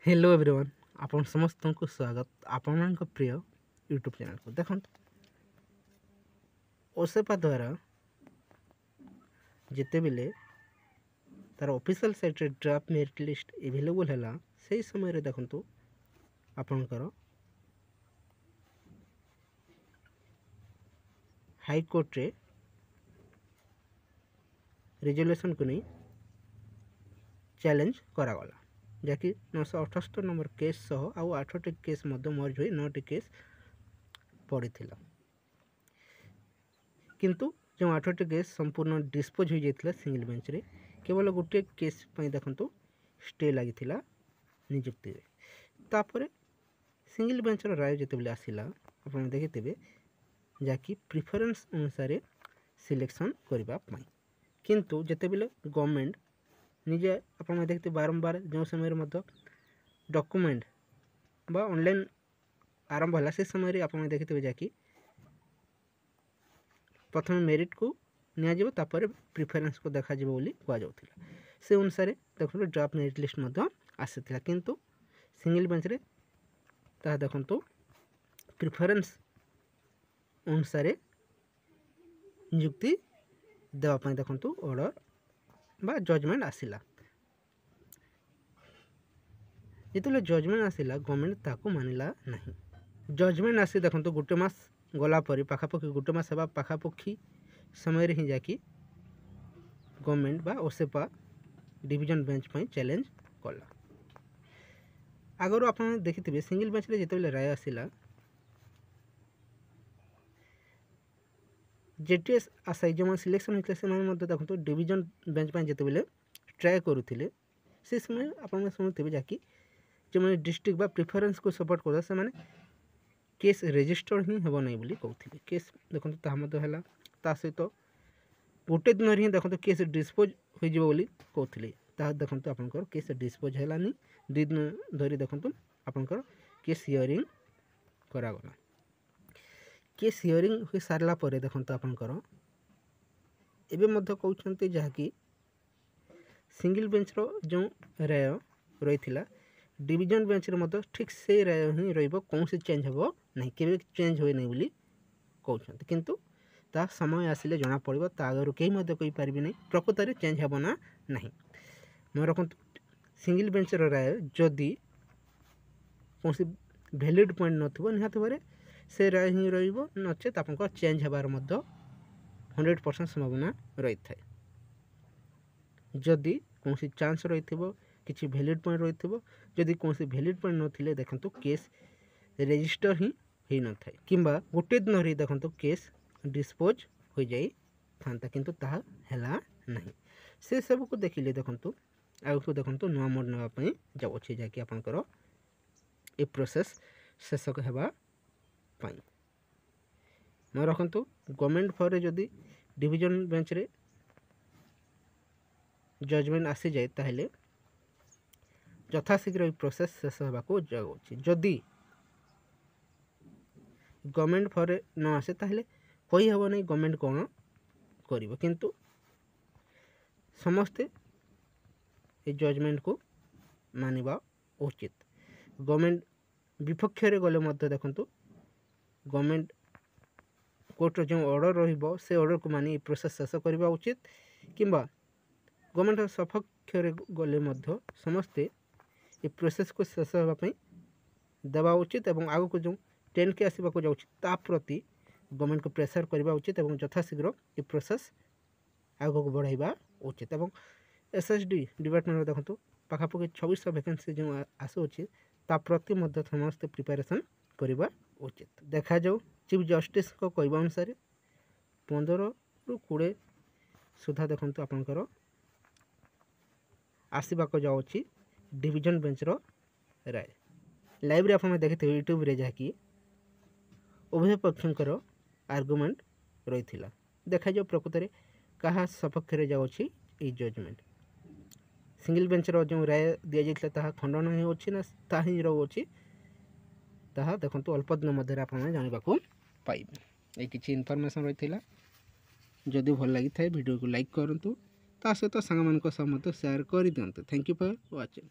Hello everyone आपण समस्त को स्वागत आपण प्रिय यूट्यूब चैनल को देखो ओसेपा द्वारा जिते बेले तार ऑफिशियल साइट रे ड्राफ्ट मेरिट लिस्ट अवेलेबल है से समय रे देखो आपणकर हाई कोर्ट रे रिजोल्यूशन को नहीं चैलेंज करागला जहाँकि 978 नंबर केस सह आउ 8टी केस मर्ज हो 9टी केस पड़ी किंतु जो 8टी केस संपूर्ण डिस्पोज हो जाता सिंगल बेंच रे केवल गोटे केस देखो स्टे लगी निजुक्ति तापर सिंगल बेंच राय जिते आसला आप देखिथे जहाँकि प्रिफरेन्स अनुसार सिलेक्शन करने किंतु जिते बेले गवर्नमेंट निजे आप देखते बारंबार जो समय डॉक्यूमेंट बा ऑनलाइन आरंभ है से समय आप देखिथे जहाँकि प्रथम मेरिट को निपर प्रिफरेन्स को देखा कहला से अनुसार देखो ड्राफ्ट मेरिट लिस्ट आसाला किंतु सिंगल बेंच रे ता देखो प्रिफरेन्स अनुसार नियुक्ति देवाई देखो ऑर्डर बा जजमेंट आसला जिते जजमेंट आसला गवर्नमेंट ताको मानिला नहीं जजमेंट आसी देखो गोटे मास गलापर पाखापाखि गोटे मास है पाखापाखि समय ही जाकि गवर्नमेंट बा ओसेपा डिवीजन बेंच पर चैलेंज कला आगर आप देखिथे सिंगल बेंच रे जिते राय आसला जेटीएस आसाई जो सिलेक्शन होता है देखो डिवीजन बेंच पर जिते ट्राए करुले से समय आप शुणुवे जहाँकि जो मैंने डिस्ट्रिक्ट बा प्रिफरेन्स को सपोर्ट कर से केस रेजिस्टर ही हम नहीं बोली कहते केस देखो है सहित गोटे दिन ही देखो केस डिस्पोज हो कहते देखो आपंकर केस डिस्पोज है 2 दिन धरी देखो आपंकर केस हियरिंग करागला केस हियरिंग हो सारा पर देखो आपंकर एवं कहते जहाँकि सिंगल बेंच रो जो राय रही डिवीजन बेंच रे ठीक से राय ही रौन से चेंज हम ना के चेंज हुए नहीं बोली कहते किंतु ता समय आसिले जना पड़ो ता आगे कहीं कहीपर नहीं प्रकृत में चेंज हम ना नहीं मैं रखु सिंगल बेंच राय जदि कौन वैलिड पॉइंट नथिबो निहाती भाव से राय ही रहिबो नचेत आपन चेंज होबार 100% संभावना रही है जदि कौन चांस रही किसी वैलिड पॉइंट रही जदि कौन वैलिड पॉइंट नथिले देखंतु केस रजिस्टर ही न थाए किंबा गोटे दिन रही देखंतु केस डिस्पोज हो जाई था किंतु ताहा हैला नहीं से सब को देखिले देखंतु आगु देखंतु नुआ मोड नेबा पई जाउ अछि जाकि आपनकर ए प्रोसेस शेषक हेबा पाई मैं रखु गवर्नमेंट फॉर जदि डिवीजन बेंच रे जजमेंट आसी जाए ताहले यथाशीघ्र प्रोसेस शेष होगा जाऊँगी जदि गवर्नमेंट फॉर न आसे ताहले कही हम नहीं गवर्नमेंट कौन कर किंतु समस्ते ये जजमेंट को मानिबा उचित गवर्नमेंट विपक्ष गले देखु गवर्नमेंट कोर्ट जो ऑर्डर रहिबो से ऑर्डर को मानी प्रोसेस शेष करबा उचित किंबा गवर्नमेंट सपक्ष गले समस्ते ये प्रोसेस को शेष होगापी देवा उचित एवं आग को जो 10 के आसवाक जा प्रति गवर्नमेंट को प्रेसर करबा उचित एवं यथाशीघ्र ये प्रोसेस आग को बढ़ाइबा उचित एवं एसएसडी डिपार्टमेंट देखो पाखापाखि 2600 वैकेंसी जो आसूँ ता प्रति समस्त प्रिपेरेसन करबा उचित देखा जाऊ चीफ जस्टिस को कहवा अनुसार 15 ରୁ 20 सुधा देखो आपंकर आसवाक जाऊँगी डिवीजन बेंच रो राय लाइव रे आप देखिए यूट्यूब रे जहाँकि उभय पक्षर आर्गुमेंट रही देखा जाओ प्रकृत में क्या सपक्ष जाऊँगी ये जजमेंट सिंगल बेंच रो जो राय दि जाता खंडन ही अच्छी ना ता ही रोचे ताहा देखो अल्प दिन मध्य आप जानवा पाइबे ये किसी इनफॉरमेशन रही जदि भल लगी था वीडियो को लाइक करूँ ता सहित सांग मान शेयर कर दिंतु थैंक यू फॉर वाचिंग।